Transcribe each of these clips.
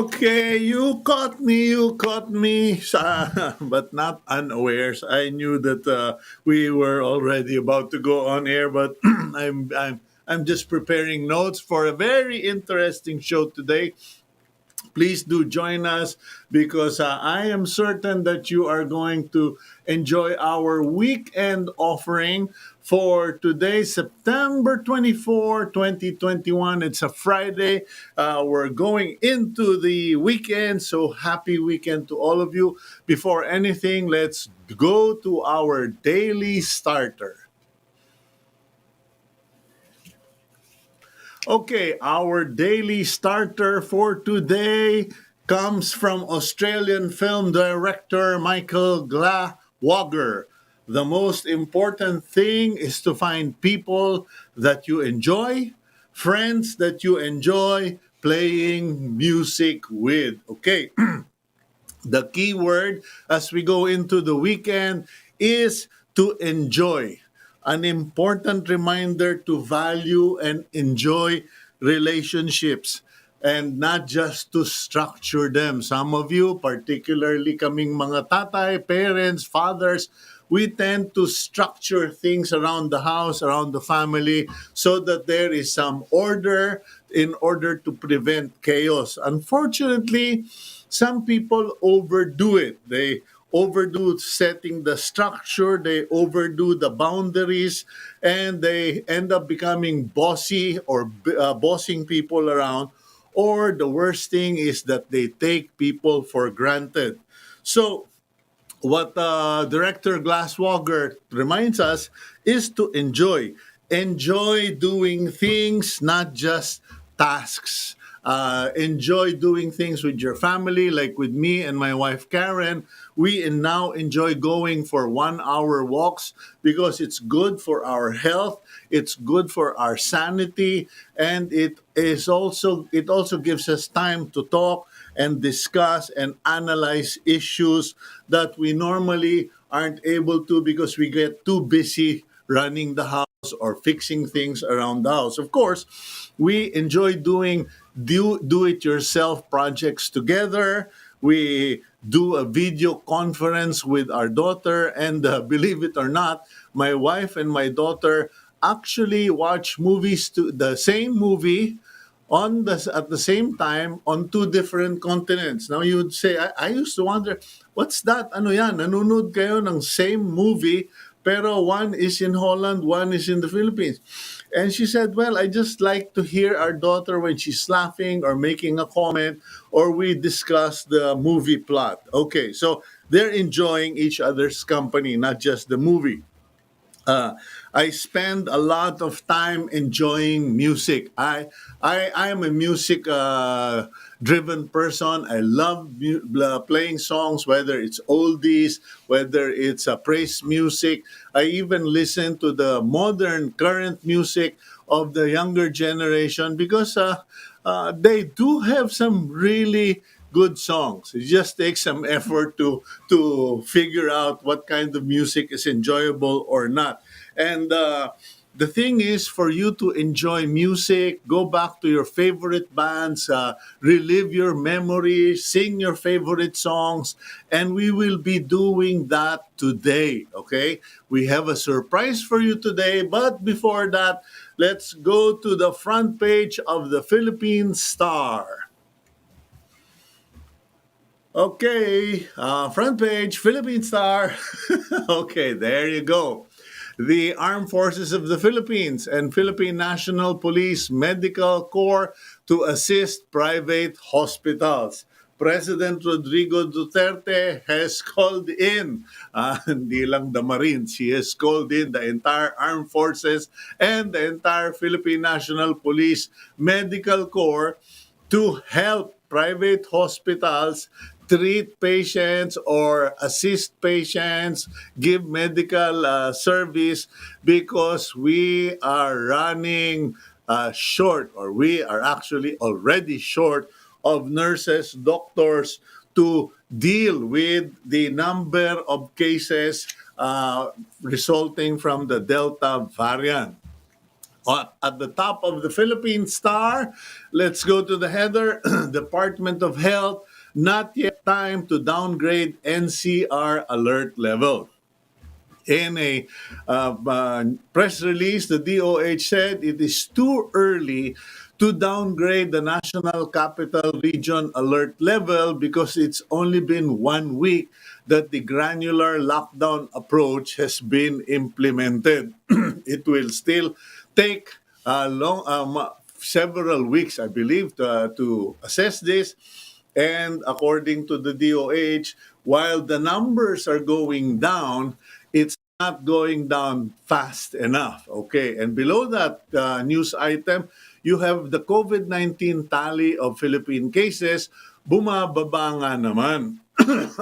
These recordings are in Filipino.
Okay, you caught me, but not unawares. I knew that we were already about to go on air, but I'm just preparing notes for a very interesting show today. Please do join us because I am certain that you are going to enjoy our weekend offering for today, September 24, 2021. It's a Friday. We're going into the weekend, so happy weekend to all of you. Before anything, let's go to our daily starter. Okay, our daily starter for today comes from Australian film director Michael Glawogger. The most important thing is to find people that you enjoy, friends that you enjoy playing music with. Okay, the key word as we go into the weekend is to enjoy. An important reminder to value and enjoy relationships and not just to structure them. Some of you, particularly kaming mga tatay, parents, fathers, we tend to structure things around the house, around the family, so that there is some order in order to prevent chaos. Unfortunately, some people overdo it. They overdo setting the structure, they overdo the boundaries, and they end up becoming bossy or bossing people around. Or the worst thing is that they take people for granted. So, what director Glasswalker reminds us is to enjoy. Enjoy doing things, not just tasks. Enjoy doing things with your family, like with me and my wife Karen. We now enjoy going for 1 hour walks because it's good for our health, it's good for our sanity, and it also gives us time to talk and discuss and analyze issues that we normally aren't able to because we get too busy running the house or fixing things around the house. Of course, we enjoy doing do it yourself projects together. We do a video conference with our daughter, and believe it or not, my wife and my daughter actually watch movies to the same movie on the at the same time on two different continents. Now you would say, I used to wonder, what's that? Ano yan? Nanonood kayo ng same movie, pero one is in Holland, one is in the Philippines. And she said, well, I just like to hear our daughter when she's laughing or making a comment, or we discuss the movie plot. Okay, so they're enjoying each other's company, not just the movie. uh, I spend a lot of time enjoying music. I am a music driven person. I love playing songs, whether it's oldies, whether it's praise music. I even listen to the modern current music of the younger generation because they do have some really good songs. It just takes some effort to figure out what kind of music is enjoyable or not. And the thing is, for you to enjoy music, go back to your favorite bands, relive your memories, sing your favorite songs, and we will be doing that today. Okay, we have a surprise for you today, but before that, let's go to the front page of the Philippine Star. Okay, front page, Philippine Star. Okay, there you go. The Armed Forces of the Philippines and Philippine National Police Medical Corps to assist private hospitals. President Rodrigo Duterte has called in, hindi lang the Marines, he has called in the entire armed forces and the entire Philippine National Police Medical Corps to help private hospitals treat patients or assist patients, give medical service because we are running short, or we are actually already short of nurses, doctors to deal with the number of cases resulting from the Delta variant. At the top of the Philippine Star, let's go to the header. Department of Health, not yet time to downgrade NCR alert level. In a press release, the DOH said it is too early to downgrade the National Capital Region alert level because it's only been 1 week that the granular lockdown approach has been implemented. It will still take several weeks, I believe, to assess this. And according to the DOH, while the numbers are going down, it's not going down fast enough. Okay. And below that news item, you have the COVID-19 tally of Philippine cases. Bumababa nga naman.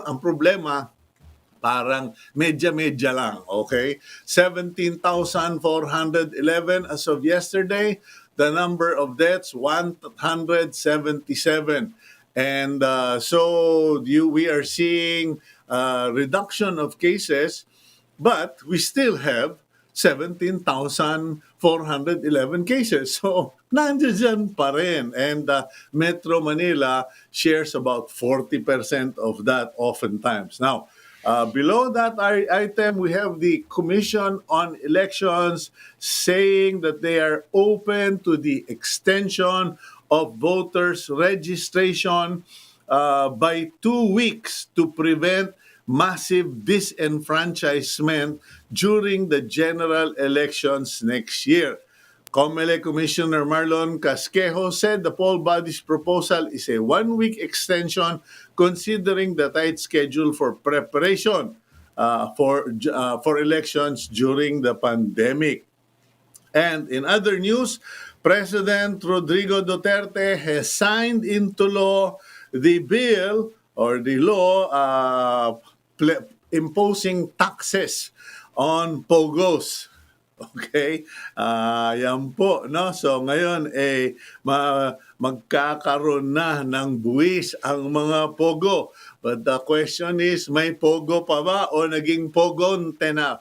Ang problema, parang medya-medya lang, okay? 17,411 as of yesterday. The number of deaths, 177. And we are seeing reduction of cases, but we still have 17,411 cases. So, nandiyan pa rin. And Metro Manila shares about 40% of that oftentimes. Now, below that item, we have the Commission on Elections saying that they are open to the extension of voters' registration by 2 weeks to prevent massive disenfranchisement during the general elections next year. COMELEC Commissioner Marlon Casquejo said the poll body's proposal is a 1-week extension considering the tight schedule for preparation for elections during the pandemic. And in other news, President Rodrigo Duterte has signed into law the bill or the law imposing taxes on POGOs. Okay? Yan po, no? So ngayon, magkakaroon na ng buwis ang mga POGO. But the question is, may POGO pa ba o naging pogante na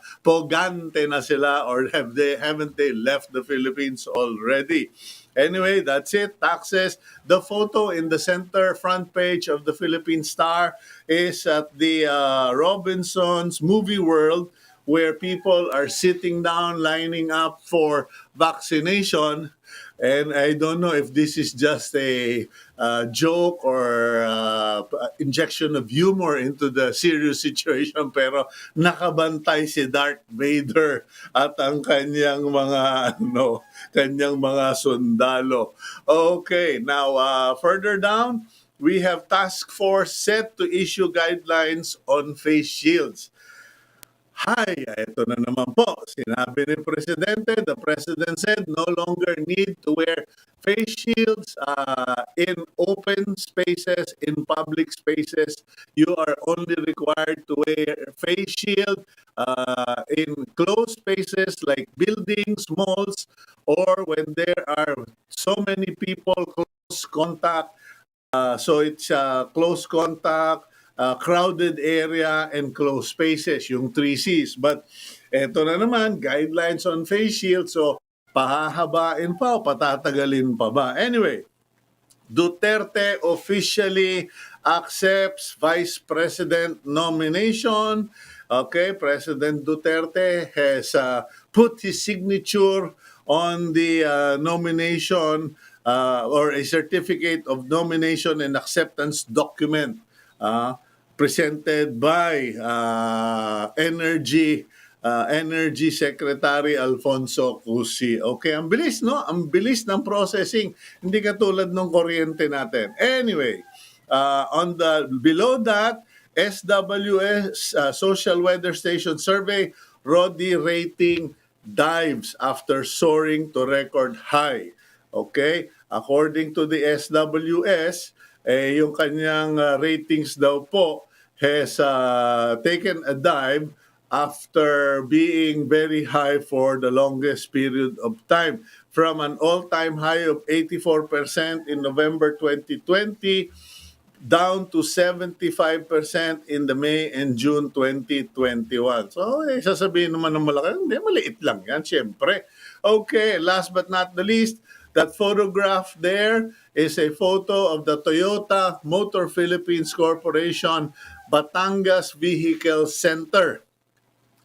sila, or haven't they left the Philippines already? Anyway, that's it. Taxes. The photo in the center front page of the Philippine Star is at the Robinson's Movie World, where people are sitting down, lining up for vaccination. And I don't know if this is just a joke or injection of humor into the serious situation, pero nakabantay si Darth Vader at ang kanyang mga sundalo. Okay, now further down, we have task force set to issue guidelines on face shields. Hi, ito na naman po. Sinabi ni Presidente, the President said no longer need to wear face shields in open spaces, in public spaces. You are only required to wear face shield in closed spaces like buildings, malls, or when there are so many people, close contact. So it's close contact, crowded area, and closed spaces, yung 3Cs. But eto na naman, guidelines on face shield. So, pahahabain pa o patatagalin pa ba? Anyway, Duterte officially accepts Vice President nomination. Okay, President Duterte has put his signature on the nomination or a certificate of nomination and acceptance document presented by Energy Secretary Alfonso Cusi. Okay, ang bilis, no? Ang bilis ng processing. Hindi katulad ng kuryente natin. Anyway, below that, SWS Social Weather Station Survey, Rodi rating dives after soaring to record high. Okay? According to the SWS, yung kanyang ratings daw po has taken a dive after being very high for the longest period of time. From an all-time high of 84% in November 2020, down to 75% in the May and June 2021. So, sasabihin naman ng malaki, hindi, maliit lang yan, syempre. Okay, last but not the least, that photograph there is a photo of the Toyota Motor Philippines Corporation Batangas Vehicle Center,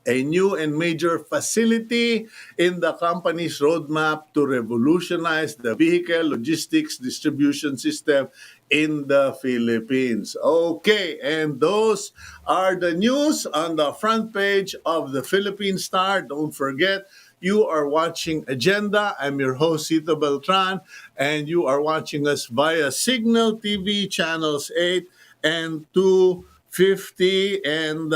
a new and major facility in the company's roadmap to revolutionize the vehicle logistics distribution system in the Philippines. Okay, and those are the news on the front page of the Philippine Star. Don't forget, you are watching Agenda. I'm your host, Cito Beltran, and you are watching us via Cignal TV channels 8 and 250, and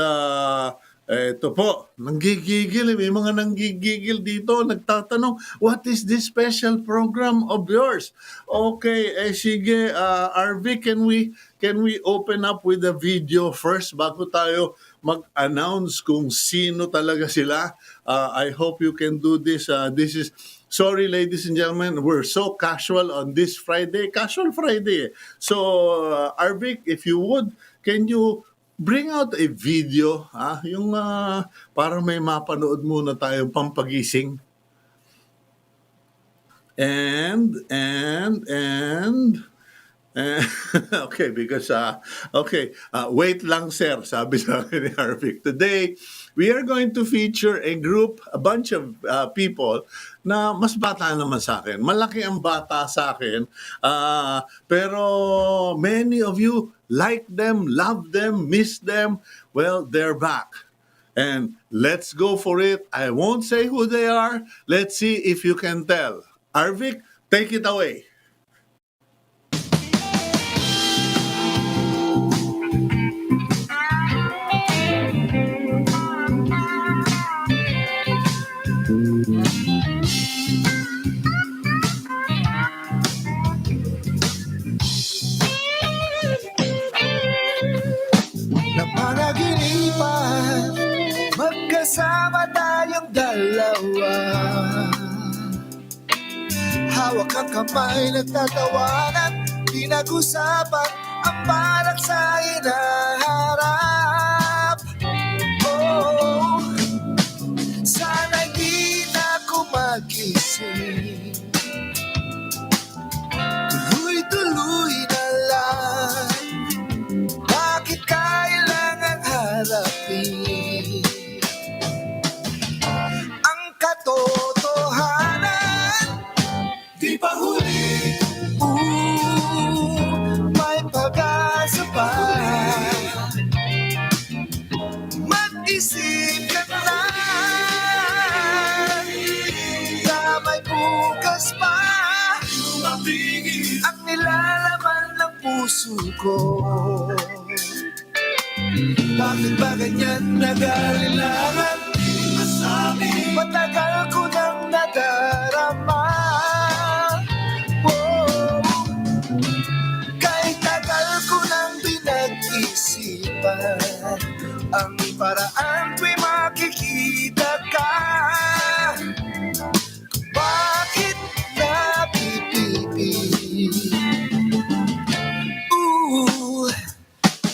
eto po, nanggigigil. May mga nanggigigil dito, nagtatanong, what is this special program of yours? Okay, sige, RV, can we open up with a video first bago tayo mag-announce kung sino talaga sila? I hope you can do this. This is, sorry ladies and gentlemen, we're so casual on this Friday. Casual Friday. So, RV, if you would, can you bring out a video, yung para may mapanood muna tayong pampagising. And okay, because wait lang sir, sabi sa akin ni Harvick. Today, we are going to feature a bunch of people na mas bata naman sa akin. Malaki ang bata sa akin, pero many of you like them, love them, miss them. Well, they're back. And let's go for it. I won't say who they are. Let's see if you can tell. Arvik, take it away. Napanaginipan, magkasama tayong dalawa. Hawak ang kamay, nagtatawanan, pinag-usapan ang balak sa hinaharap. Oh, sana'y di na ako magising, tuloy-tuloy na lang. Bakit kailangan harapin ang katotohanan? Di pa huli, may pag-asa pa. Mag-isip ka na, damay bukas pa. Ang nilalaman ng puso ko, bakit ba ganyan nag-alilangan? Matagal ko nang nadarama. Oh, kahit tagal ko nang pinag-isipan ang paraan ko'y makikita ka. Bakit napipili?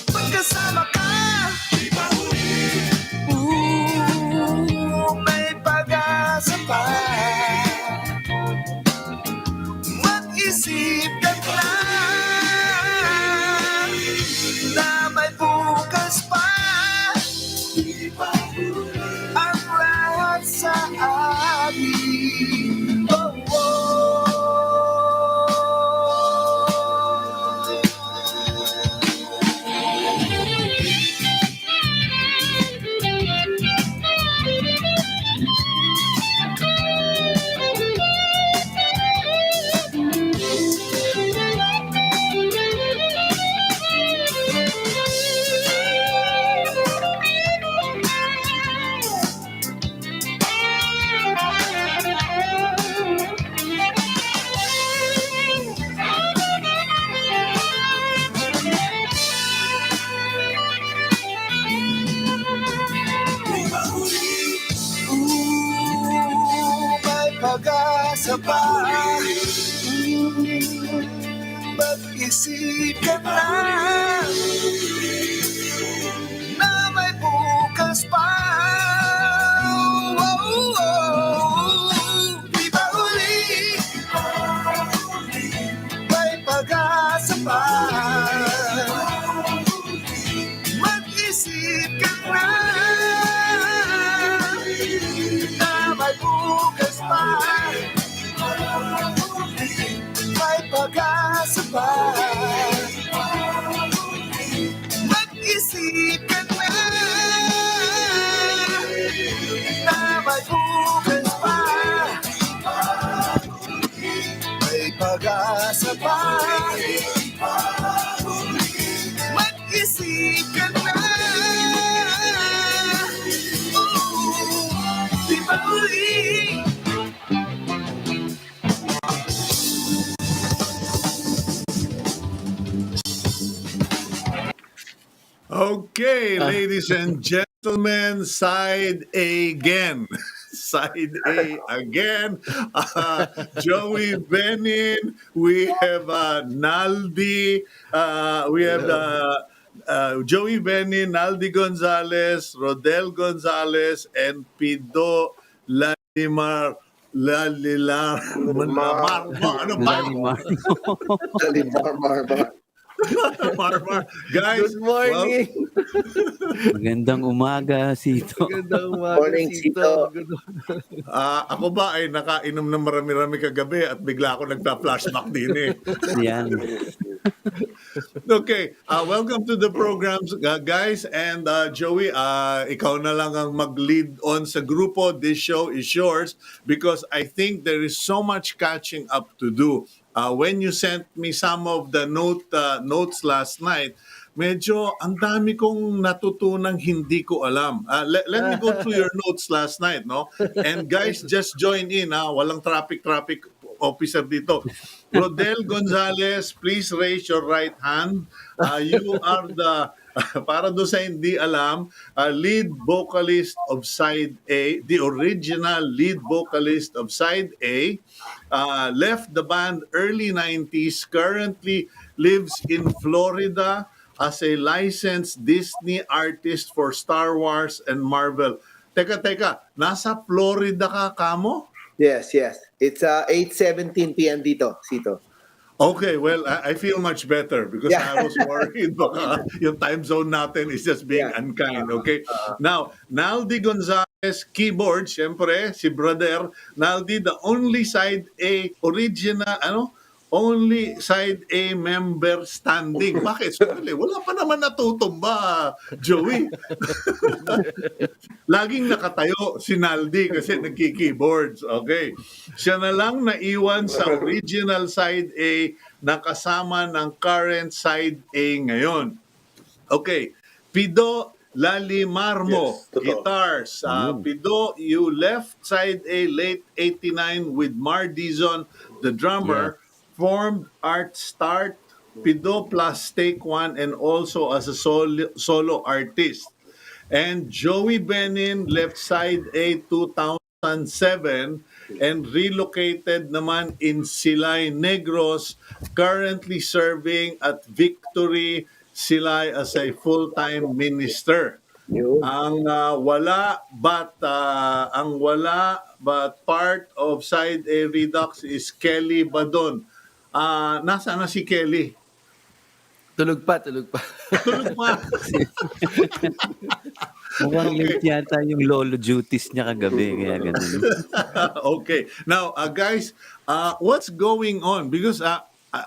Magkasama ka, may pag-asa pa. Mag-isip ka na may bukas pa. Ang lahat sa amin. Oh, may pag-asa pa. Mag-isip ka na may bukas pa. Di ba uli may pag-asa pa? Mag-isip ka na may bukas pa. May pag-asa pa. Mag-isip ka na may bukas pa. May pag-asa pa. Mag-isip ka na. Di ba uli? Okay, ladies and gentlemen, side A again. Side A again. Joey Benin. We have Naldy. We have Joey Benin, Naldy Gonzalez, Rodel Gonzalez, and Pido Lalimarmo. Ano ba? Lalimarmo. Marmar. Guys, Good morning. Magandang umaga, Cito. Magandang umaga, Morning, Cito. ako ba ay nakainom ng marami-rami kagabi at bigla ako nagpa-flashback din eh. Yan. Okay, welcome to the programs, guys. And Joey, ikaw na lang ang mag-lead on sa grupo. This show is yours because I think there is so much catching up to do. When you sent me some of the notes last night, medyo ang dami kong natutunang hindi ko alam. Let me go through your notes last night, no? And guys, just join in, ha? Walang traffic officer dito. Rodel Gonzalez, please raise your right hand. You are the, para doon sa hindi alam, lead vocalist of Side A, the original lead vocalist of Side A. Left the band early 90s, currently lives in Florida as a licensed Disney artist for Star Wars and Marvel. Teka, nasa Florida ka, kamo? Yes. It's 8:17 p.m. dito, Cito. Okay, well, I feel much better because Yeah. I was worried baka yung time zone natin is just being Yeah. unkind, okay? Now, Naldy Gonzalez, keyboard, syempre, si brother. Naldy, the only Side A original, only Side A member standing. Bakit? Sandali, wala pa naman natutumba, Joey. Laging nakatayo si Naldy kasi nagki-keyboards. Okay. Siya na lang naiwan sa original Side A na kasama ng current Side A ngayon. Okay. Pido Lalimarmo, Yes, totoo. guitars. Pido, you left Side A late 89 with Mar Dizon, the drummer, formed Art Start, Pido plus Take One, and also as a solo artist. And Joey Benin left Side A 2007 and relocated naman in Silay Negros, currently serving at Victory Silay as a full-time minister. Yun. Ang wala but part of Side A Redux is Kelly Badon. Nasaan na si Kelly? Tulog pa. Tulog pa. Mukhang Okay. late yata yung lolo duties niya kagabi, kaya ganun. Okay. Now, guys, what's going on? Because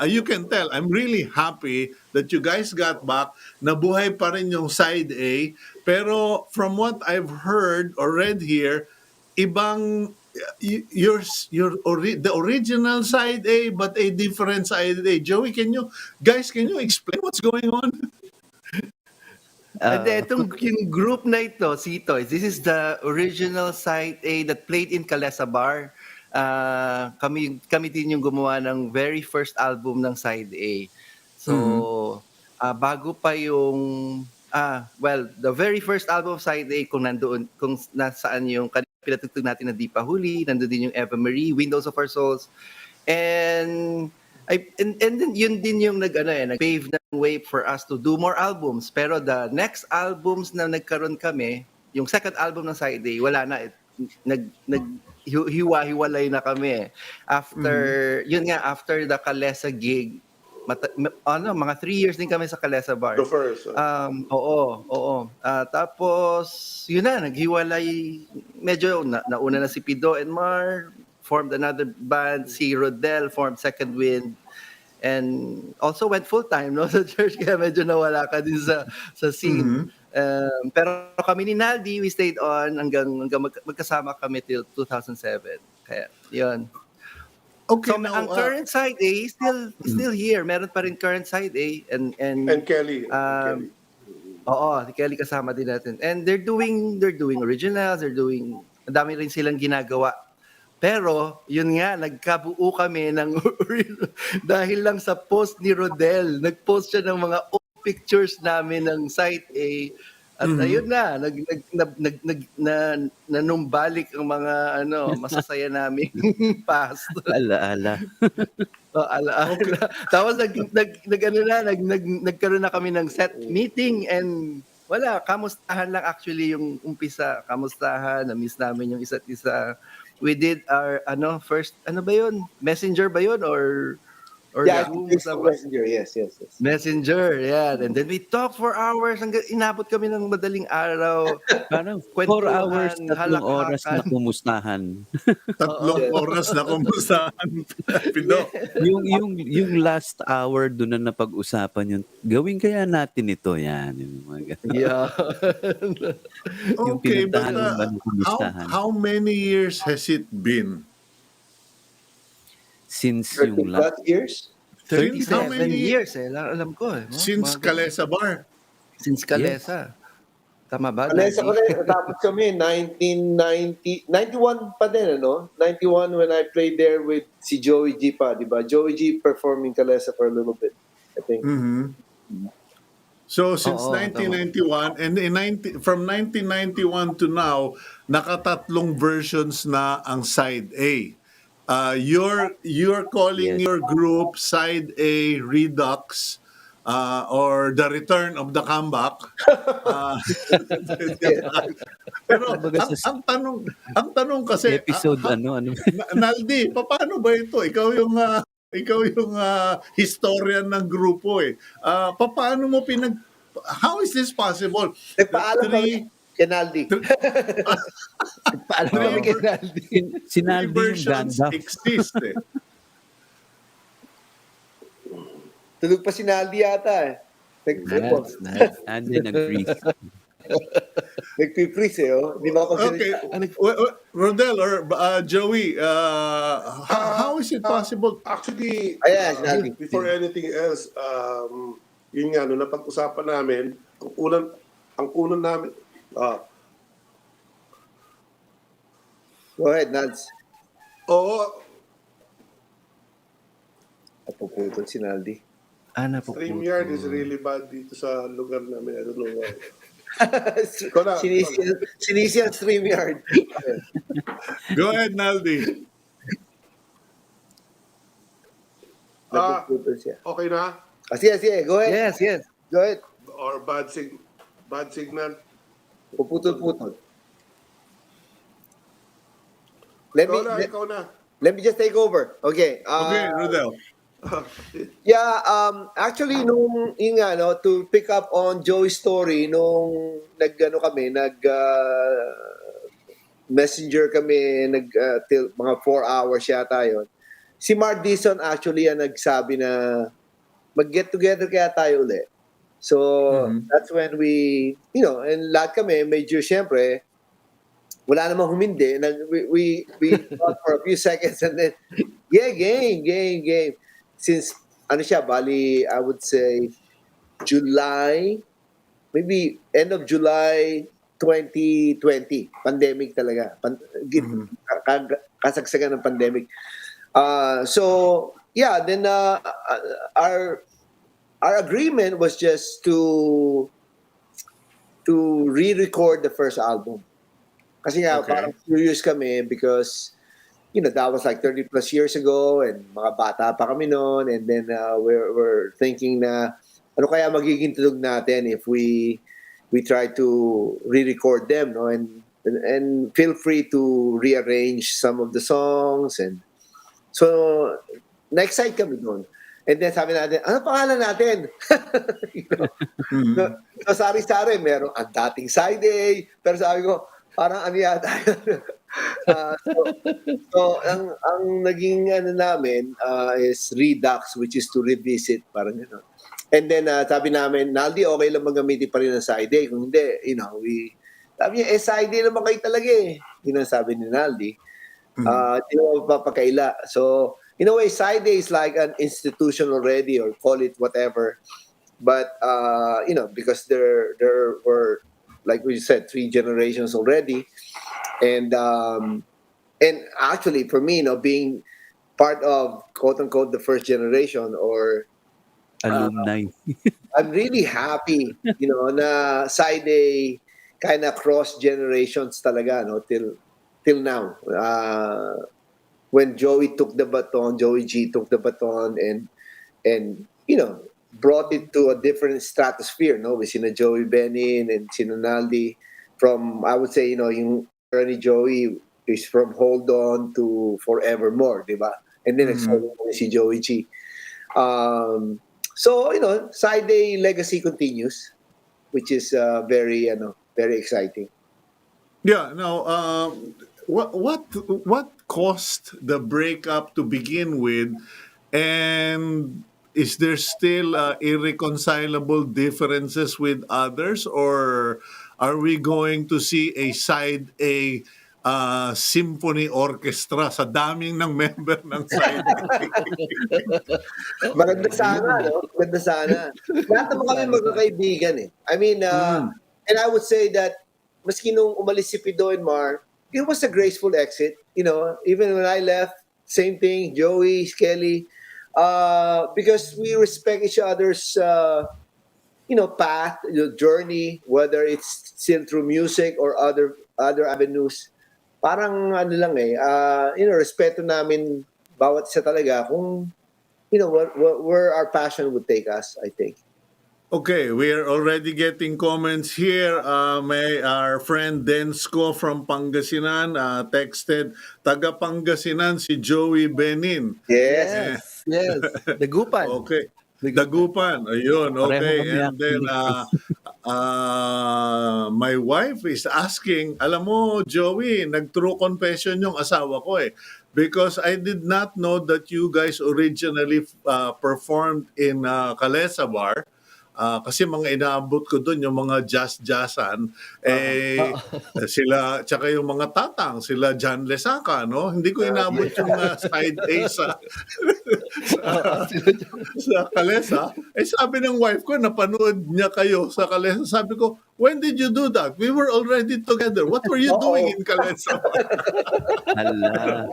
you can tell, I'm really happy that you guys got back. Nabuhay pa rin yung Side A. Pero from what I've heard or read here, ibang the original Side A but a different Side A. Joey, can you explain what's going on? And itong yung group na ito, Cito, this is the original Side A that played in Calesa Bar. Kami din yung gumawa ng very first album ng Side A. So, bago pa yung the very first album of Side A kung nasaan yung pinatugtog natin na Di Pa Huli, nandoon din yung Eva Marie, Windows of Our Souls. And And then yun din yung nag-pave ng way for us to do more albums. Pero the next albums na nagkaroon kami, yung second album ng Side A, wala na. Hiwa-hiwalay na kami. After, yun nga, after the Kalesa gig, mga 3 years din kami sa Kalesa Bar. The first. Oo. Tapos, yun na, naghiwalay. Medyo, nauna na si Pido and Mar, formed another band. Si Rodel formed Second Wind. And also went full-time, no? Sa church, kaya medyo nawala ka din sa scene. Pero kami ni Naldy, we stayed on hanggang magkasama kami till 2007. Kaya, yun. Okay, So, now, ang current Side A still here. Meron pa rin current Side A and Kelly. Kelly. oo, si Kelly kasama din natin. And they're doing originals, ang dami rin silang ginagawa. Pero, yun nga, nagkabuo kami ng dahil lang sa post ni Rodel. Nag-post siya ng mga old pictures namin ng Side A. At ayun na, nanumbalik ang mga masasaya naming past. Alaala. Alaala. Tapos nagkaroon na kami ng set meeting and wala, kamustahan lang actually yung umpisa. Kamustahan, na-miss namin yung isa't isa. We did our first ba yun? Messenger ba yun or Yeah, Zoom? it's Messenger. Yes. Messenger, yeah. And then we talked for hours hanggang inabot kami ng madaling araw. Parang 4 Kwentuhan, hours, 3 oras na halakhakan. kumustahan. 3 oras na kumustahan. Pido. yung last hour doon na napag-usapan yun. Gawin kaya natin ito, yan. Yung mga ganun. Yeah. Yung Okay, but pinuntahan ng bandang kumustahan. how many years has it been? Since 30 yung plus years? 37 How many- years alam ko no? Since Mga- Kalesa Bar. Since Kalesa. Tama ba? Kalesa ko rin, natapos kami 91 pa din, 91 when I played there with si Joey G pa, di ba? Joey G performing Kalesa for a little bit, I think. So since Oo, 1991 and from 1991 to now, nakatatlong versions na ang Side A. You're calling Yes. your group Side A Redux or the Return of the Comeback. Pero Kumbaga ang tanong kasi episode, Naldy, paano ba ito? Ikaw yung historian ng grupo eh. Paano mo how is this possible? Nagpaalam Three- kami kay Naldy. Paalam kami kay Naldy. si three Naldy yung versions Gandalf. exist eh. Tulog pa si Naldy yata eh. Nice. And then nag-freeze. Nag-freeze Di ba ako Okay. Rodel or Joey, how is it possible? Actually, Ayan, Naldy. before anything else, yun nga, napag-usapan namin, ang unang namin, Go ahead, Nads. oo, Napuputol si Naldy. StreamYard is really bad dito sa lugar namin. I don't know why. Ikaw na. Sinisi ang StreamYard. Go ahead, Naldy. Napuputol siya. Okay na? Sige, go ahead. Yes. Go ahead. Or bad signal? Puputol-putol. Ikaw na. Let me just take over. Okay. Okay, Rodel. Yeah, actually to pick up on Joey's story nung messenger kami till mga 4 hours yata yun. Si Mark Dison actually ang nagsabi na mag-get together kaya tayo ulit. So that's when we, and lahat kami medyo syempre wala namang humindi. We thought for a few seconds and then yeah, game. Since bali, I would say July, maybe end of July 2020, pandemic talaga. Kasagsagan ng pandemic. So yeah, then our agreement was just to re-record the first album. Kasi nga, Okay. parang curious kami because that was like 30 plus years ago, and mga bata pa kami noon, and then we're thinking na ano kaya magiging tunog natin if we try to re-record them, no? And feel free to rearrange some of the songs, and so na-excite kami doon. And then sabi natin, ano pangalan natin? You know? Mhm. So sari-sari, merong ang dating Side A, pero sabi ko, parang ano yata. So ang naging ano namin is Redux, which is to revisit, parang gano'n. And then sabi namin, Naldy, okay lang magamitin pa rin ang Side A. Kung hindi, sabi niya, Side A naman kayo talaga eh. Yun ang sabi ni Naldy. Hindi naman papakaila. So, in a way, Side A is like an institution already, or call it whatever. But, because there were, like we said, 3 generations already. And actually, for me, being part of, quote-unquote, the first generation, or Alumni. I'm really happy, na Side A kind of cross generations talaga, no, till now. When Joey G took the baton, and brought it to a different stratosphere, no, with sina Joey Benin and sina Naldy. From, I would say, yung ni Joey is from Hold On to Forevermore, di ba? And then nag-solo si Joey G. So, Side A legacy continues, which is very exciting. Yeah. Now, what caused the breakup to begin with, and is there still irreconcilable differences with others, or are we going to see a Side A symphony orchestra sa daming ng member ng Side A? Maganda sana, no? Maganda sana. Lahat naman kami magkakaibigan eh. I mean, and I would say that maski nung umalis si Pido and Mar, it was a graceful exit. Even when I left, same thing, Joey, Skelly, because we respect each other's, path, journey, whether it's still through music or other avenues. Parang ano lang respeto namin bawat isa talaga kung, where our passion would take us, I think. Okay, we are already getting comments here. May our friend Densco from Pangasinan texted, taga Pangasinan si Joey Benin. Yes. Yes. Dagupan. Okay. Dagupan. Ayun, Pareho okay. kami And then my wife is asking, alam mo, Joey, nag-true confession yung asawa ko eh. Because I did not know that you guys originally performed in Calesa Bar. Kasi mga inaabot ko doon yung mga jazz-jazzan, sila, tsaka yung mga tatang, sila John Lesaca, no? Hindi ko inaabot yung Side A sa Calesa. Sabi ng wife ko, napanood niya kayo sa Calesa. Sabi ko, when did you do that? We were already together. What were you doing in Calesa? Hala.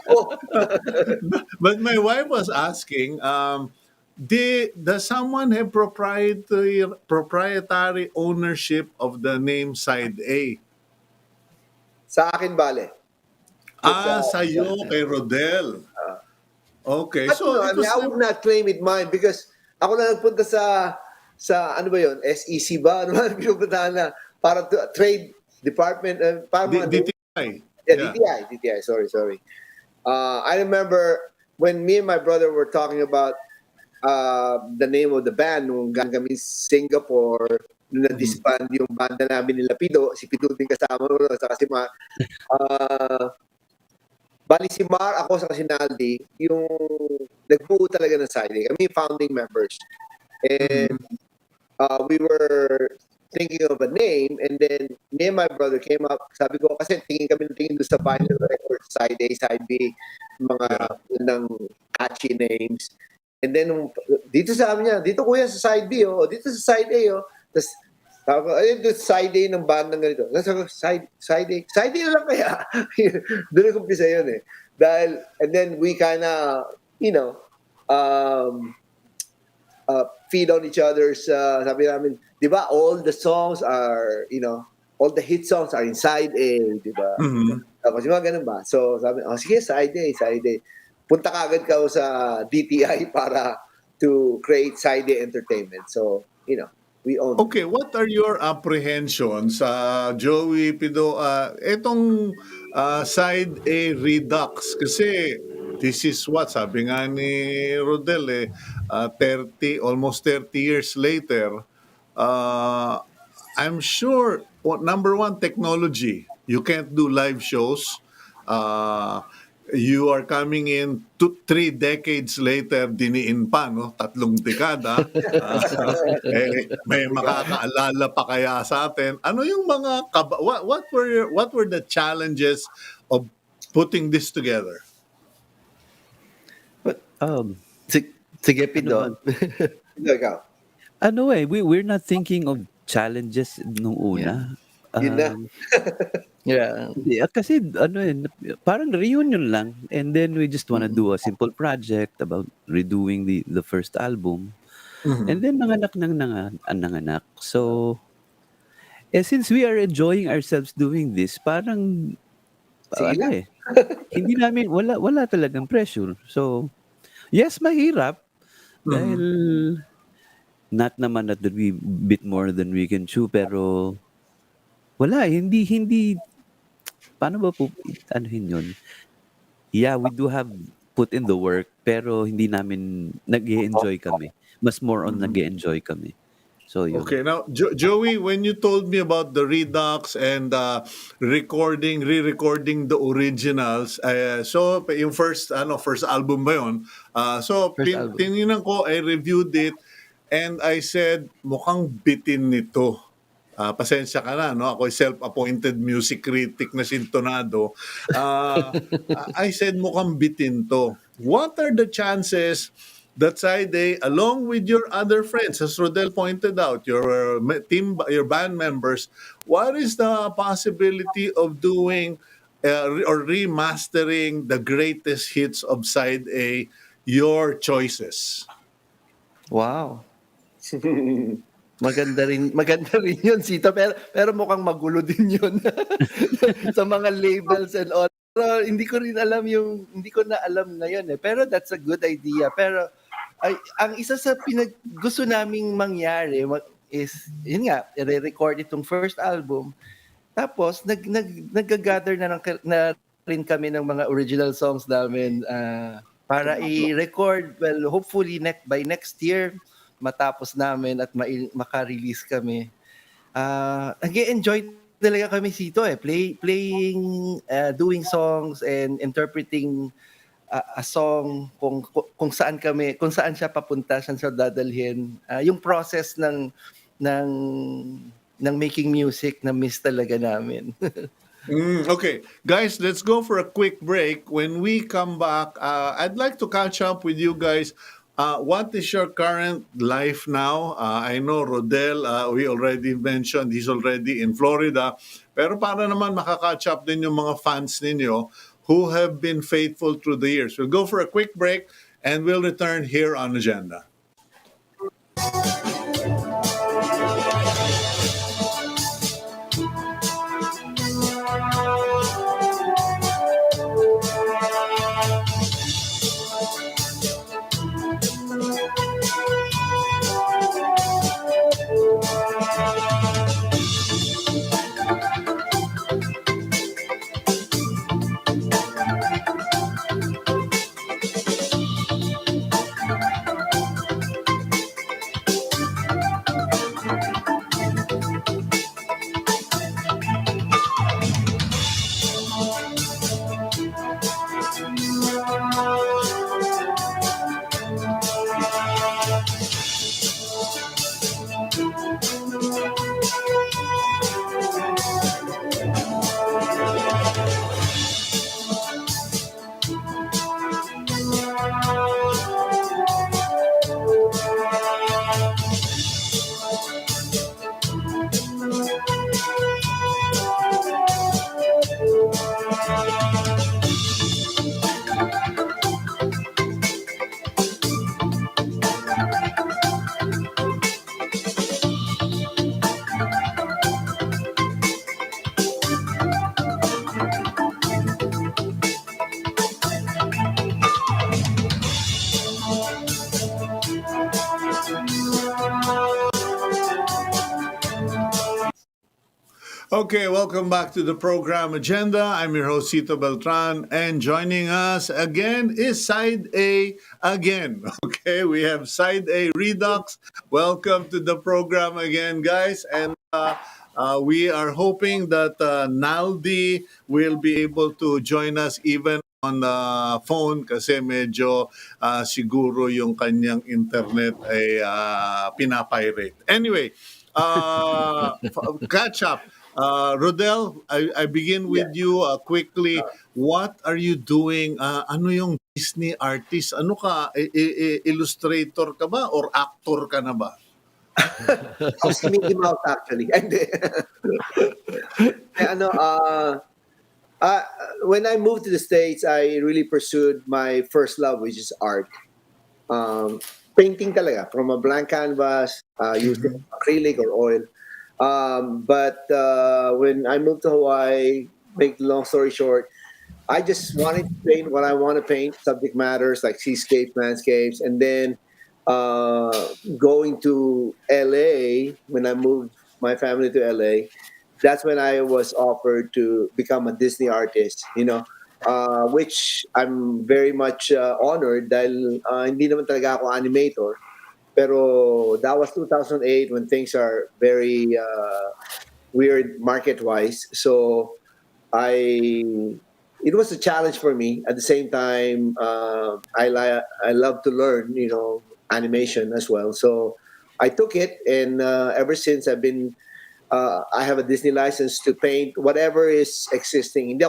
But my wife was asking, does someone have proprietary ownership of the name Side A? Sa akin, bale. Sa'yo, kay Rodel. Okay, But, so it was... I would not claim it mine because ako na nagpunta sa ano ba yun? SEC ba? Ano ba pinupuntahan na? Para trade department. Para DTI. Yeah, DTI. Sorry. I remember when me and my brother were talking about the name of the band nung kami Singapore, nung na-disband yung banda namin nila Pido, si Pido din kasama ko, saka si Mar. Bali si Mar, ako sa si Naldy, yung nagbuo talaga ng Side A. Kami founding members. And we were thinking of a name, and then me and my brother came up, sabi ko, kasi tingin doon sa vinyl record, Side A, Side B, mga ng catchy names. And then, dito sa amin niya, dito kuya sa Side B, dito sa Side A, Tapos, ayun, Side A ng bandang ganito. Side A na lang kaya. Doon nag-umpisa yun eh. Dahil, and then we kinda, feed on each other's, sabi namin, di ba, all the songs are, all the hit songs are in side A, di ba? Mhm. Tapos yung mga ganun ba? So sabi, sige, side A, side A. Punta ka agad ka sa DTI para to create side A entertainment. So, we own it. Okay, what are your apprehensions, Joey, Pido, etong Side A Redux? Kasi this is what, sabi nga ni Rodel, 30, almost 30 years later, uh, I'm sure, number one, technology. You can't do live shows. Uh, you are coming in 3 decades later, diniin pa, no? 3 dekada. May makakaalala pa kaya sa atin? Ano yung mga, what were the challenges of putting this together? But, Um, sige, ano Pido. ba? Ikaw. We're not thinking of challenges nung una. Yun na. Yeah. Hindi, kasi parang reunion lang. And then we just wanna do a simple project about redoing the first album. And then nanganak. So, since we are enjoying ourselves doing this, parang Sige lang. wala talagang pressure. So, yes, mahirap dahil not naman that we bit more than we can chew, pero wala, hindi paano ba po anuhin yun? Yeah, we do have put in the work, pero hindi namin nag-e-enjoy kami. Mas more on nag-e-enjoy kami. So yun. Okay, now Joey, when you told me about the Redux and re-recording the originals, so yung first album ba yun? So First album. tinignan ko, I reviewed it, and I said mukhang bitin nito. Pasensya ka na, no? Ako self-appointed music critic na sintonado. I said mukhang bitin to. What are the chances that Side A, along with your other friends, as Rodel pointed out, your your band members, what is the possibility of doing or remastering the greatest hits of Side A, your choices? Wow. Maganda rin yun, Sito. Pero mukhang magulo din yun sa mga labels and all. Pero hindi ko na alam ngayon eh. Pero that's a good idea. Pero ang isa sa gusto naming mangyari is, yun nga, i-record itong first album. Tapos, nag-gather na rin kami ng mga original songs namin para i-record. Well, hopefully by next year, matapos namin at maka-release kami. Nag-enjoy talaga kami Sito playing, doing songs and interpreting a song kung saan siya papunta, saan siya dadalhin. Yung process ng making music na miss talaga namin. Okay, guys, let's go for a quick break. When we come back, I'd like to catch up with you guys. What is your current life now? I know Rodel, we already mentioned he's already in Florida. Pero para naman makaka-catch up din yung mga fans ninyo who have been faithful through the years. We'll go for a quick break and we'll return here on Agenda. Okay, welcome back to the program agenda. I'm your host, Cito Beltran, and joining us again is Side A again. Okay, we have Side A Redux. Welcome to the program again, guys. And we are hoping that Naldy will be able to join us even on the phone kasi medyo siguro yung kanyang internet ay pinapirate. Anyway, catch up. Rodel, I begin Yeah. with you quickly. What are you doing? Ano yung Disney artist? Ano ka? Illustrator ka ba or actor ka na ba? Ako si Mickey Mouse actually. Hindi. ano, uh, when I moved to the States, I really pursued my first love, which is art. Um, Painting talaga, from a blank canvas, using acrylic or oil. But when I moved to Hawaii, make the long story short, I just wanted to paint what I want to paint, subject matters like seascapes, landscapes, and then going to LA when I moved my family to LA. That's when I was offered to become a Disney artist. Which I'm very much honored dahil hindi naman talaga ako animator. Pero that was 2008 when things are very weird market-wise. So I it was a challenge for me. At the same time, I love to learn, animation as well. So I took it, and ever since I have a Disney license to paint whatever is existing.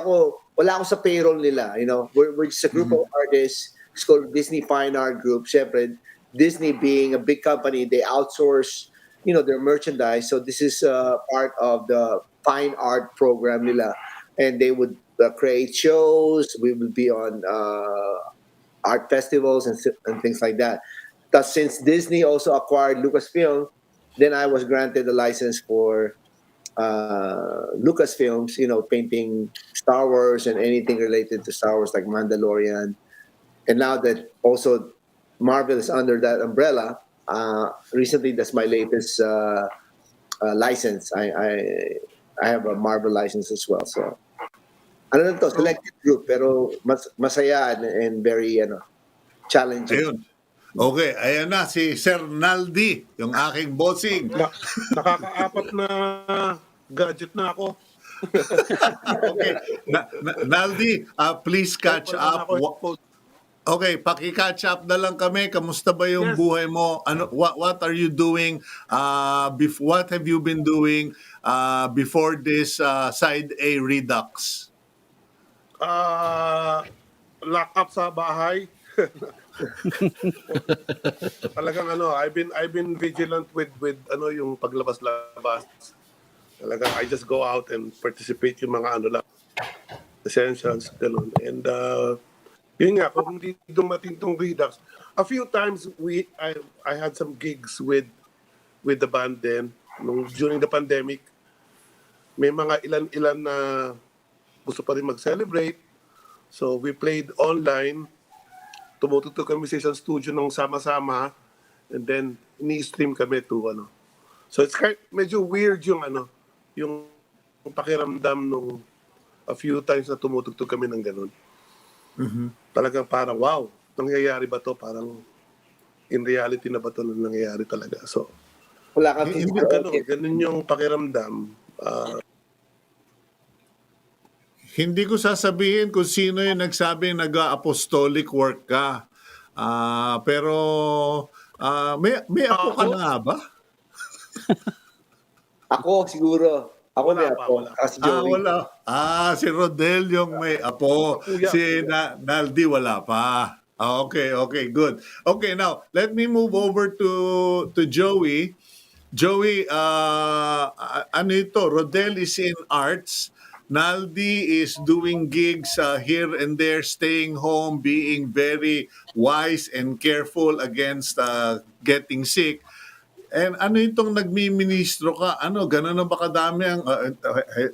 Wala ako sa payroll nila. We're just a group of artists. It's called Disney Fine Art Group. Siyempre, Disney being a big company, they outsource, their merchandise. So this is part of the fine art program nila, and they would create shows. We would be on art festivals and things like that. Thus, since Disney also acquired Lucasfilm, then I was granted a license for Lucasfilms, painting Star Wars and anything related to Star Wars, like Mandalorian. And now that also Marvel is under that umbrella, recently that's my latest license. I have a Marvel license as well. So, ano lang to, selected group, pero masaya and very challenging. Ayun. Okay, ayan na si Sir Naldy, yung aking bossing. Nakakaapat na gadget na ako. Okay, Naldy, please catch Wala na up. ako exposed. Okay, paki-catch up na lang kami. Kamusta ba yung Yes. buhay mo? What are you doing? What have you been doing before this Side A Redux? Lock up sa bahay. Talagang I've been vigilant with yung paglabas-labas. Talagang I just go out and participate yung mga lang, essentials, ganun. And yun nga, kung hindi dumating tong Redux, a few times I had some gigs with the band then during the pandemic. May mga ilan na gusto pa rin mag-celebrate. So we played online. Tumutugtog kami sa isang studio ng sama-sama, and then ini-stream kami to So it's medyo weird yung pakiramdam nung a few times na tumutugtog kami ng ganun. Talagang parang wow, nangyayari ba to? Parang in reality na ba to nangyayari talaga? So Wala kang ganun yung pakiramdam. Hindi ko sasabihin kung sino yung nagsabing nag-apostolic work ka. Pero may apo ka na nga ba? Ako siguro. Ako Wala may pa, ako. wala. Kasi Joey. Wala. Si Rodel yung may apo. Kuya. Si Naldy wala pa. Okay, good. Okay, now let me move over to Joey. Joey, ano ito? Rodel is in arts. Naldy is doing gigs here and there, staying home, being very wise and careful against getting sick. And ano itong nagmi-ministro ka? Ano, gano'n na ba kadami ang...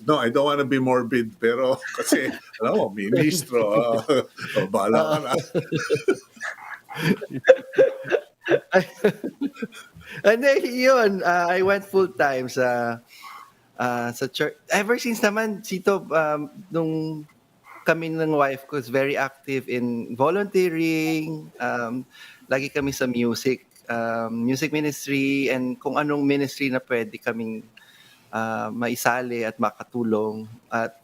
no, I don't want to be morbid, pero kasi, alam mo, ministro, bahala ka na. And then yun, I went full time sa sa church. Ever since naman, Sito, nung kami ng wife ko is very active in volunteering. Lagi kami sa music ministry, and kung anong ministry na pwede kaming maisali at makatulong. At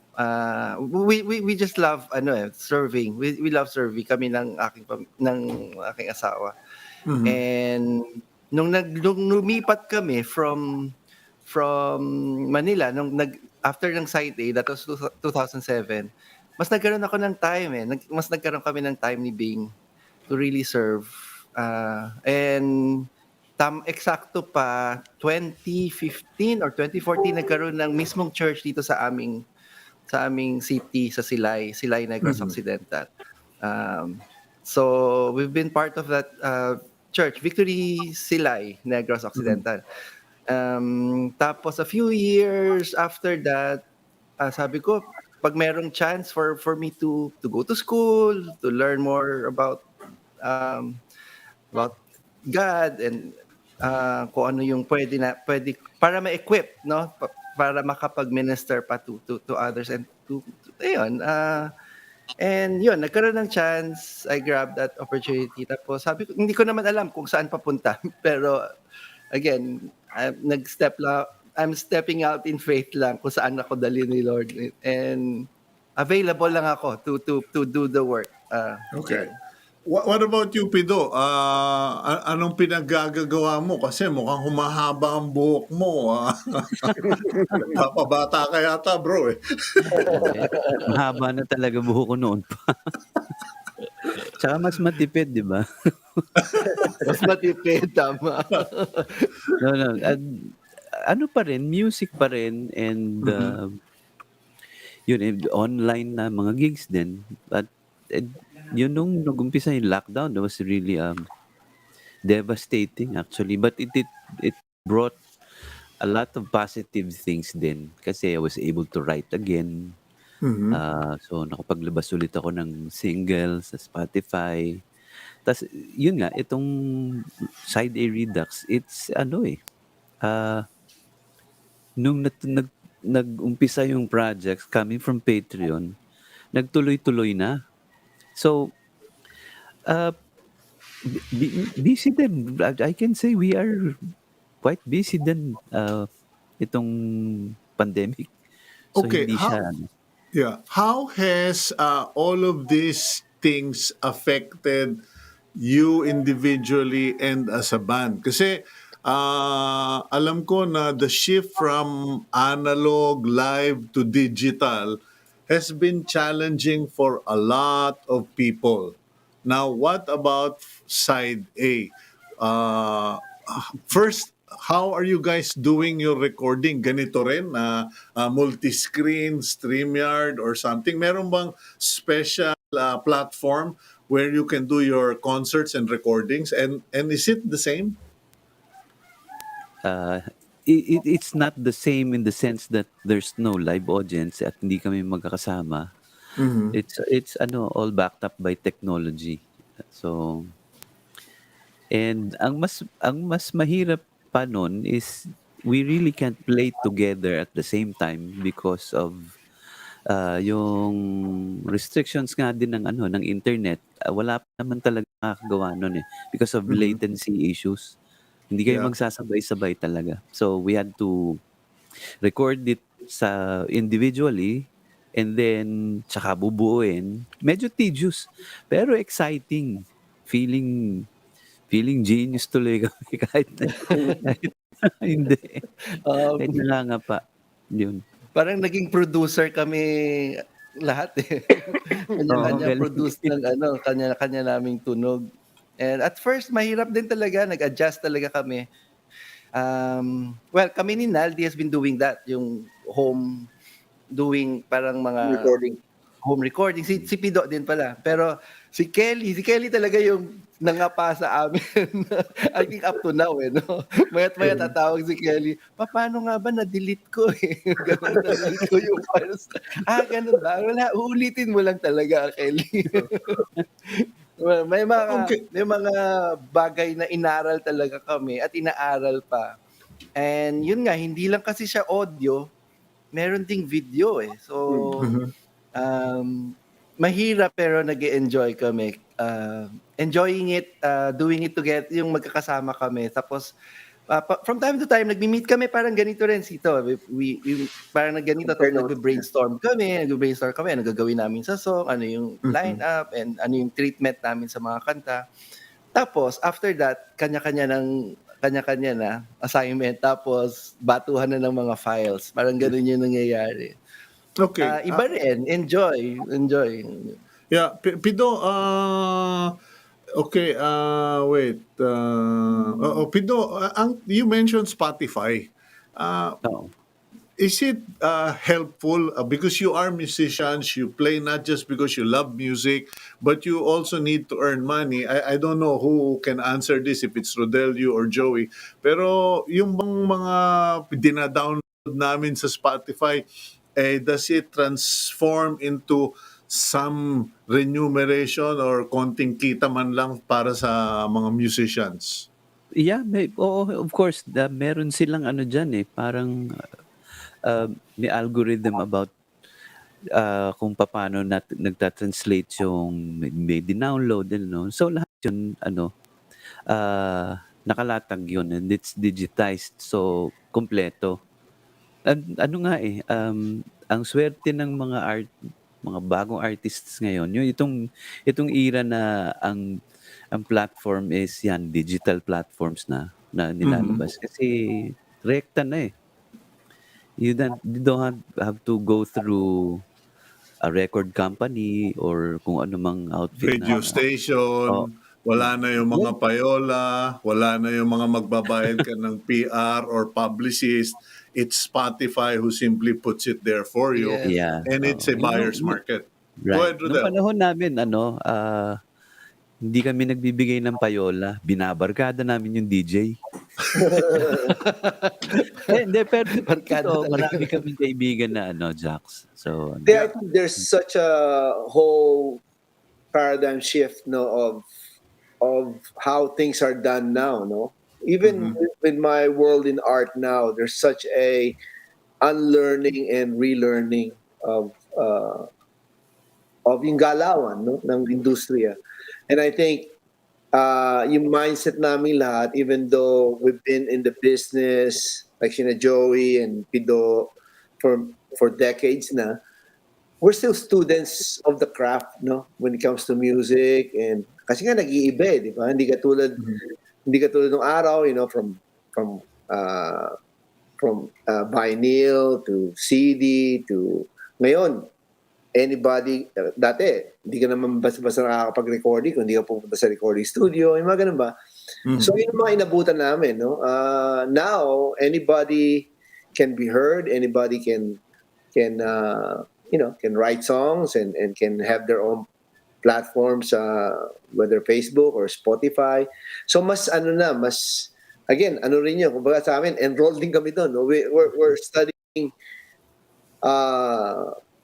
we just love serving. We love serving kami ng aking asawa. And nung lumipat kami from Manila, after ng Side A, that was 2007, mas nagkaroon ako ng time mas nagkaroon kami ng time ni Bing to really serve. And eksakto pa 2015 or 2014 nagkaroon ng mismong church dito sa aming city, sa Silay Negros Occidental. So we've been part of that church, Victory Silay Negros Occidental. Tapos a few years after that, sabi ko, pag merong chance for me to go to school, to learn more about God, and kung ano yung pwede para ma-equip, no, para makapag-minister pa to others, and ayun, and yun, nagkaroon ng chance, I grabbed that opportunity. Tapos sabi ko, hindi ko naman alam kung saan papunta, pero again, I'm stepping out in faith lang kung saan ako dali ni Lord, and available lang ako to do the work. Okay. What about you, Pido? Anong pinaggagawa mo? Kasi mukhang humahaba ang buhok mo. Papabata ka yata, bro. Hindi. Mahaba na talaga buhok ko noon pa. Tsaka mas matipid, di ba? Mas matipid, tama. No. Ano pa rin, music pa rin, and yun, online na mga gigs din. But yun, nung nag-umpisa yung lockdown, that was really devastating actually. But it brought a lot of positive things din. Kasi I was able to write again. So nakapaglabas ulit ako ng single sa Spotify. Tas yun nga, itong Side A Redux, it's nung nag-umpisa yung projects coming from Patreon, nagtuloy-tuloy na. So busy din. I can say we are quite busy din itong pandemic. So Okay, hindi siya Yeah. How has all of these things affected you individually and as a band? Kasi alam ko na the shift from analog, live to digital has been challenging for a lot of people. Now, what about Side A? First, how are you guys doing your recording? Ganito rin, multi-screen, StreamYard or something? Meron bang special platform where you can do your concerts and recordings? And is it the same? it's not the same in the sense that there's no live audience at hindi kami magkakasama. It's all backed up by technology. So and ang mas mahirap pa nun is we really can't play together at the same time because of yung restrictions nga din ng internet. Wala pa naman talaga makakagawa nun because of latency issues. Hindi kayo Yeah. magsasabay-sabay talaga. So we had to record it individually, and then tsaka bubuuin. Medyo tedious pero exciting. Feeling genius tuloy kami kahit hindi. Kahit nangangapa. Yun. Parang naging producer kami lahat Kanya-kanya galing. produce ng kanya-kanya naming tunog. And at first, mahirap din talaga. Nag-adjust talaga kami. Well, kami ni Naldy has been doing that. Yung doing parang mga Recording. home recording. Si Pido din pala. Pero si Kelly talaga yung nangapa sa amin. I think up to now, no? Mayat tatawag si Kelly, paano nga ba na-delete ko Ganun, na-delete ko yung files. Ganun ba? Wala, uulitin mo lang talaga, Kelly. Well, may mga bagay na inaral talaga kami at inaaral pa. And yun nga, hindi lang kasi siya audio, meron ding video eh. So, Mhm. um, mahirap pero nag-enjoy kami. Enjoying it, doing it together, yung magkakasama kami. Tapos, from time to time, nagmi-meet kami parang ganito rin, Sito. Yung, parang ganito, Compare tapos notes. nagbe-brainstorm kami, ano gagawin namin sa song, ano yung Mhm. line-up, and ano yung treatment namin sa mga kanta. Tapos, after that, kanya-kanya na assignment, tapos batuhan na ng mga files. Parang ganun yung nangyayari. Okay. Iba rin, enjoy. Yeah, Pido, okay, wait. Pido, you mentioned Spotify. Uh, Oo. is it helpful because you are musicians, you play not just because you love music, but you also need to earn money. I don't know who can answer this, if it's Rodel, you or Joey. Pero yung bang mga dina-download namin sa Spotify, does it transform into some remuneration or konting kita man lang para sa mga musicians? Yeah, oo, of course, meron silang ano diyan, eh, parang, may algorithm about, kung papaano nagta-translate yung may dinownload, ano. So, lahat yun ano, nakalatag yun and it's digitized, so kumpleto. Ano nga, eh, ang swerte ng mga bagong artists ngayon, itong era na ang platform is 'yan, digital platforms na Mhm. nilalabas kasi rekta na, eh. You don't have to go through a record company or kung ano mang outfit Radio na o station, wala na yung yeah, mga payola, wala na yung mga magbabayad ka ng PR or publicist. It's Spotify who simply puts it there for you, Yes. yeah, and it's oo. a buyer's market. Go Right. ahead, Nung Rodel. panahon namin ano, hindi kami nagbibigay ng payola, binabarkada namin yung DJ. Hindi, pero Barkada totoo talaga. marami kaming kaibigan na ano, jocks. So ano, Yeah, I Yeah. think there's such a whole paradigm shift, no, of how things are done now, no. Even Mhm. with my world in art now, there's such a unlearning and relearning of yung galawan, no, ng industriya. And I think yung mindset namin lahat, even though we've been in the business, like sina Joey and Pido for decades na, we're still students of the craft, no, when it comes to music. And kasi nga nag-iiba, eh, di ba? Mhm. Hindi katulad ng araw, from uh, vinyl to CD to ngayon, anybody, dati, hindi ka naman basta-basta nakakapag-recording kung hindi ka pupunta sa recording studio, yung mga ganun ba? So, Mhm. yun yung mga inabutan namin, no? Now, anybody can be heard, anybody can can write songs and can have their own platforms, whether Facebook or Spotify. So, mas again, ano rin yun, kumbaga sa amin, enrolled din kami doon, no? We're studying.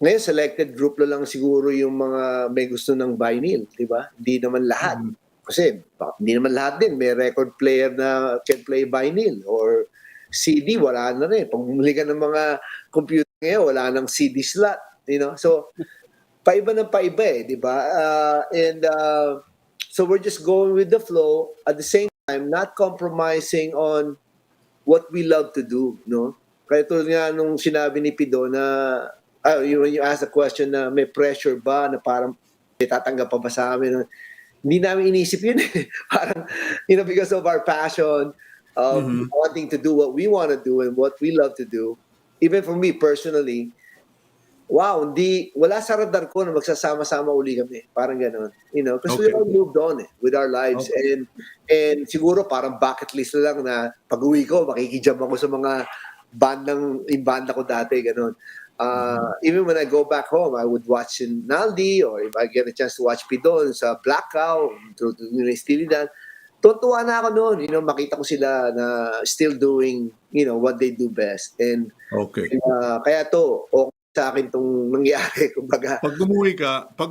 Ngayon, selected group na lang siguro yung mga may gusto ng vinyl, di ba? Hindi naman lahat. Mhm. Kasi hindi naman lahat din may record player na can play vinyl or CD, wala na rin. Pag bumili ka ng mga computer ngayon, wala nang CD slot, So, paiba ng paiba, eh, di ba? So we're just going with the flow, at the same time not compromising on what we love to do, no? Kaya tulad nga nung sinabi ni Pido na, when you ask the question na may pressure ba na parang may tatanggap pa ba sa amin? Hindi namin inisip yun, eh. Parang, because of our passion of Mhm. wanting to do what we want to do and what we love to do. Even for me personally, wow, wala sa radar ko na magsasama-sama uli kami. Parang gano'n. Because we Okay. all moved on, eh, with our lives. Okay. And siguro parang bucket list na lang na pag-uwi ko, makikijam ako sa mga yung banda ko dati, gano'n. Even when I go back home, I would watch in Naldy, or if I get a chance to watch Pidon sa Black Cow, to Steely Dan, tutuwa na ako noon, makita ko sila na still doing, what they do best. And Okay. kaya to, sa akin tong nangyari, kumbaga. Pag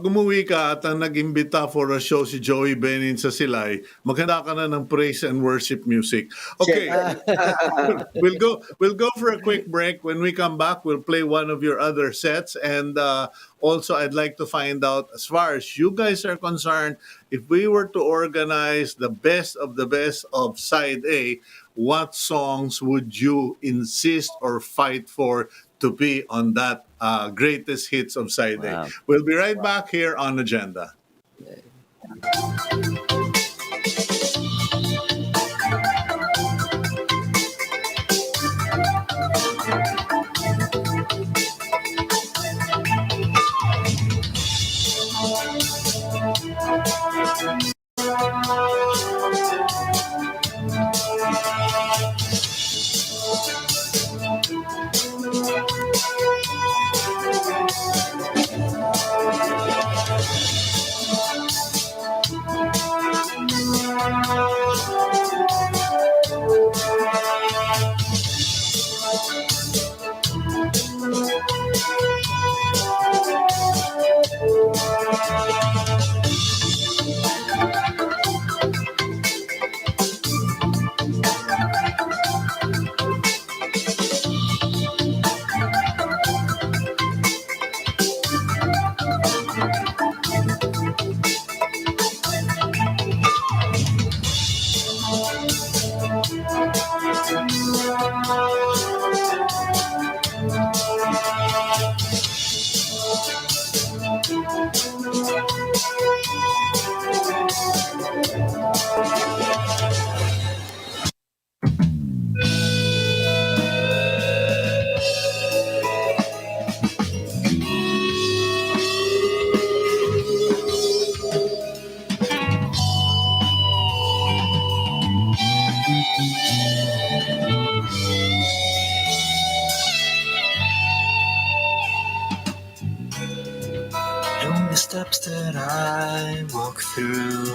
umuwi ka at ang nag-imbita for a show si Joey Benin sa Silay, maghanda ka na ng praise and worship music. Okay, we'll go for a quick break. When we come back, we'll play one of your other sets, and also I'd like to find out, as far as you guys are concerned, if we were to organize the best of Side A, what songs would you insist or fight for to be on that greatest hits of Side A? Wow. We'll be right back here on Agenda. The steps that I walk through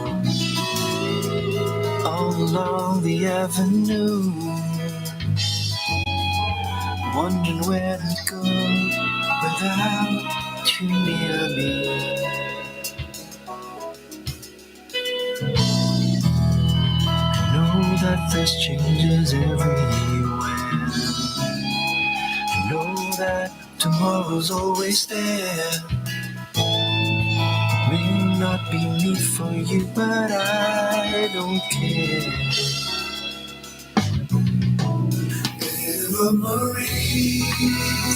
all along the avenue, wondering where to go without you near me. I know that there's changes everywhere. I know that tomorrow's always there. May not be me for you, but I don't care. Memory,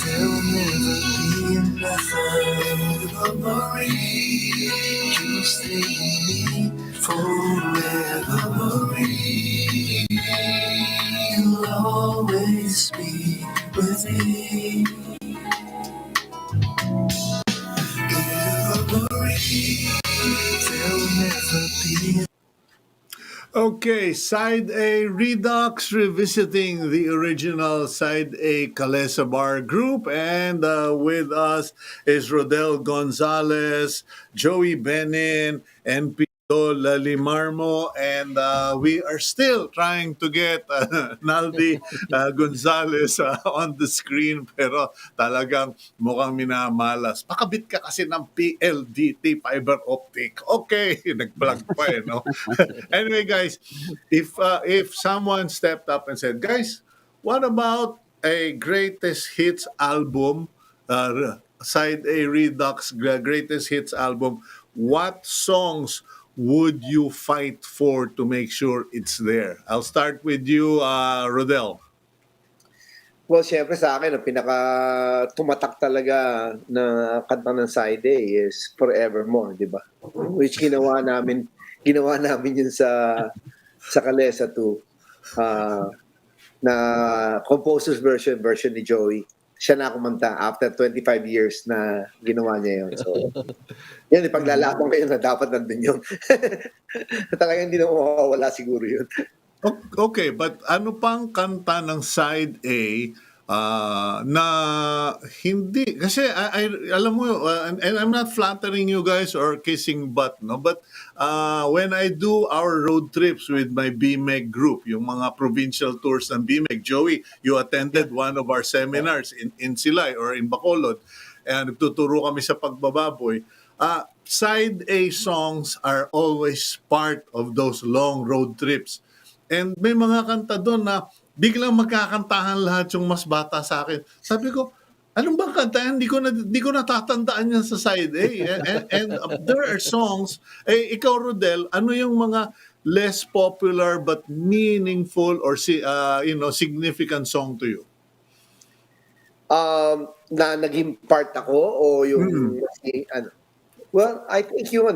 there'll never be another memory. You'll stay with me forever. Memory, you'll always be with me. Okay, Side A Redux revisiting the original Side A Calesa Bar group, and with us is Rodel Gonzalez, Joey Benin, and Pido Lalimarmo, and we are still trying to get Naldy Gonzalez on the screen, pero talagang mukhang minamalas. Pakabit ka kasi ng PLDT fiber optic. Okay, nag-plug pa no? Anyway, guys, if someone stepped up and said, guys, what about a greatest hits album, Side A Redux greatest hits album? What songs would you fight for to make sure it's there? I'll start with you, Rodel. Well, syempre sa akin, ang pinaka tumatak talaga na kanta ng Side A is Forevermore, di ba? Which ginawa namin yun sa Calesa 2. Na composer's version ni Joey. Siya na kumanta after 25 years na ginawa niya yun. So, yun, ipaglalaban ko yun na dapat nandun yun. Talagang hindi na mawawala siguro yun. Okay, but ano pang kanta ng Side A na hindi kasi alam mo and I'm not flattering you guys or kissing butt, no, but when I do our road trips with my BMEG group, yung mga provincial tours ng BMEG, Joey, you attended one of our seminars in Silay or in Bacolod, and nagtuturo kami sa pagbababoy. Side A songs are always part of those long road trips. And may mga kanta doon na biglang magkakantahan lahat yung mas bata sa akin. Sabi ko, anong bang kanta yan? Hindi ko natatandaan yan sa side A. And there are songs, ikaw Rodel, ano yung mga less popular but meaningful or significant song to you? Na naging part ako o yung ano? Well, I think yung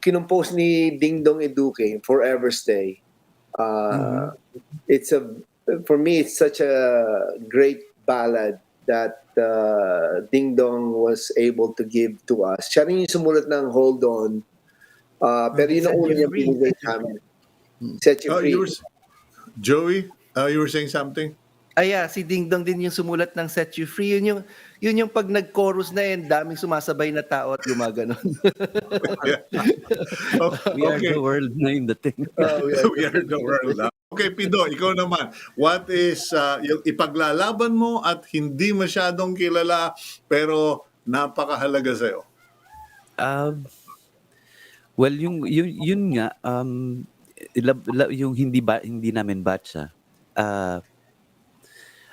kinumpose ni Ding Dong Eduque, Forever Stay. For me, it's such a great ballad that Ding Dong was able to give to us. Siya rin yung sumulat ng Hold On. Pero yun ang una niya pinigay sa amin. Set You Free. Joey, you were saying something? Yeah, si Ding Dong din yung sumulat ng Set You Free. Yun yung pag nag-chorus na yun, daming sumasabay na tao at gumaganon. We are the world na yung dating. We are the world. Okay, Pido, ikaw naman. What is yung ipaglalaban mo at hindi masyadong kilala pero napakahalaga sa'yo? Well, yun nga, yung hindi namin batch,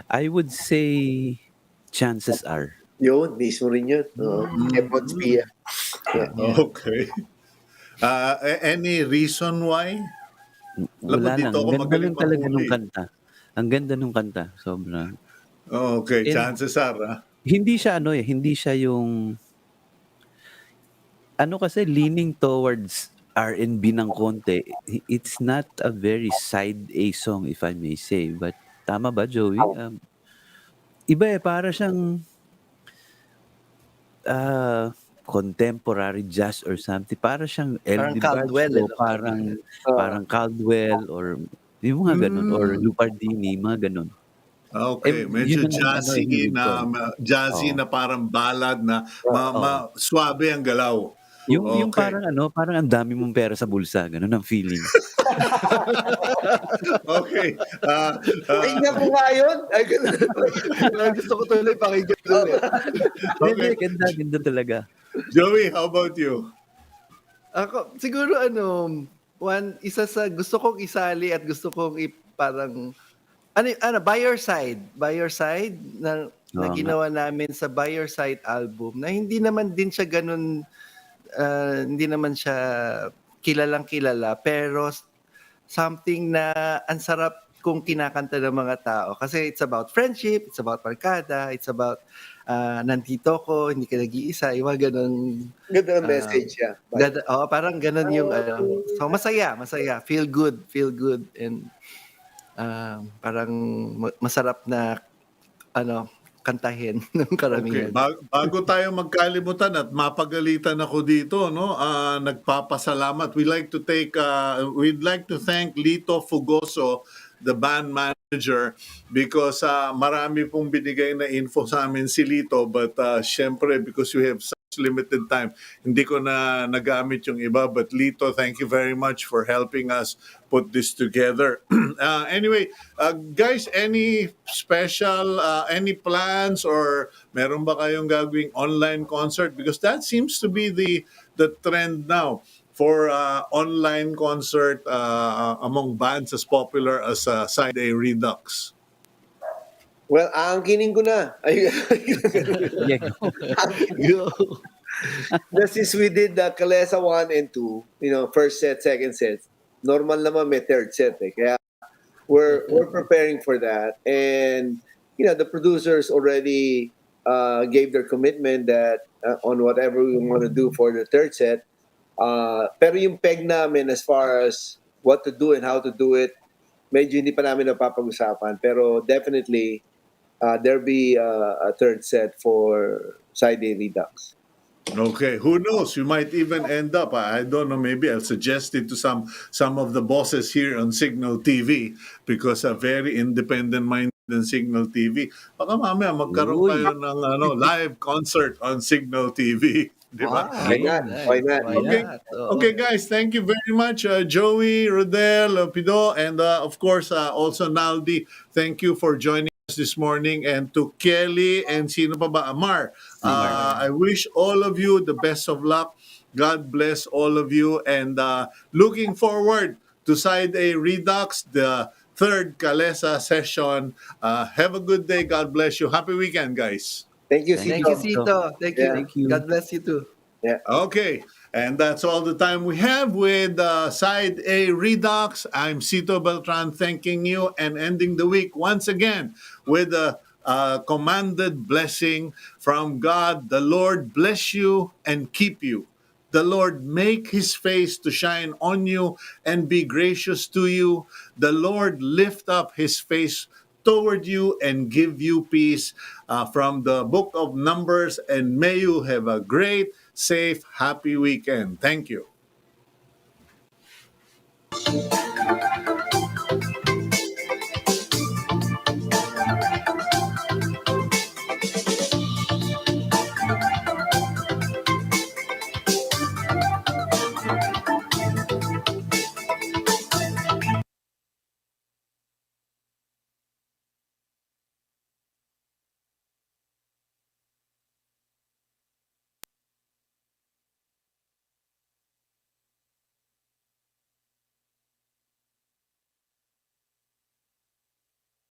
I would say Chances Are. Yun, mismo rin yun. Ebon Spia. Okay. Any reason why? Wala lang. Dito ako Ang ganda magaling lang talaga nung mahuli. kanta. Ang ganda nung kanta. Sobra. Okay, And- Chances Are. Hindi siya yung ano kasi leaning towards R&B ng konti. It's not a very side A song if I may say. But tama ba, Joey? Iba para siyang contemporary jazz or something. Para siyang Parang LD Caldwell, Barge o parang Caldwell or yung mga ganun. Or Lupardini, mga ganun. Okay, Yun medyo ang jazzy hilig ko. jazzy Oo. na parang ballad na suabe ang galaw. Yung Okay. parang ang dami mong pera sa bulsa, ganun ang feeling. Okay. Pakinggan mo nga yun. Ay, ganun. Gusto ko tuloy pakinggan doon eh. Hindi, ganda talaga. Joey, how about you? Ako, siguro isa sa gusto kong isali at gusto kong parang By Your Side na Oo nga. ginawa namin sa By Your Side album na hindi naman din siya ganun hindi naman siya kilalang kilala pero something na ang sarap kung kinakanta ng mga tao kasi it's about friendship, it's about barkada, it's about nandito ko, hindi ka nag-iisa, yung mga ganun. Ganda ng message siya. Parang ganun yung so masaya, feel good and parang masarap na kantahin ng karamihan. Okay, bago tayo magkalimutan at mapagalitan ako dito, no? Nagpapasalamat. We'd like to thank Lito Fugoso, the band manager, because marami pong binigay na info sa amin si Lito, but syempre because we have such limited time, hindi ko na nagamit yung iba. But Lito, thank you very much for helping us put this together. Anyway, guys, any special, any plans or meron ba kayong gagawing online concert? Because that seems to be the trend now for online concert among bands as popular as Side A Redux. Well, aangkinin ko na. Yeah, Yo. Since we did the Kalesa 1 and 2, first set, second set, normal naman may third set eh. Kaya we're preparing for that. And, the producers already gave their commitment that on whatever we want to do for the third set. Pero yung peg namin as far as what to do and how to do it, medyo hindi pa namin napapag-usapan. Pero definitely, there'll be a third set for Side A Redux. Okay, who knows? You might even end up. I don't know. Maybe I'll suggest it to some of the bosses here on Cignal TV because a very independent mind ng Cignal TV. Baka mamaya magkaroon Uy, kayo ng live concert on Cignal TV. Di ba? Why Wow, not? ayun. Why nice. not? Why Okay. Ayan. not? Oo. Okay, guys, thank you very much, Joey, Rodel, Pido, and of course, also Naldy. Thank you for joining us this morning. And to Kelly and sino pa ba? Amar. Amar. I wish all of you the best of luck. God bless all of you. And looking forward to Side A Redux, the third Kalesa session. Have a good day. God bless you. Happy weekend, guys. Thank you, Thank Thank you, Cito. you, Tito. Cito. Thank you. Yeah. Thank you. God bless you too. Yeah. Okay, and that's all the time we have with Side A Redux. I'm Cito Beltran thanking you and ending the week once again with a commanded blessing from God. The Lord bless you and keep you. The Lord make his face to shine on you and be gracious to you. The Lord lift up his face toward you and give you peace, from the book of Numbers. And may you have a great, safe, happy weekend. Thank you.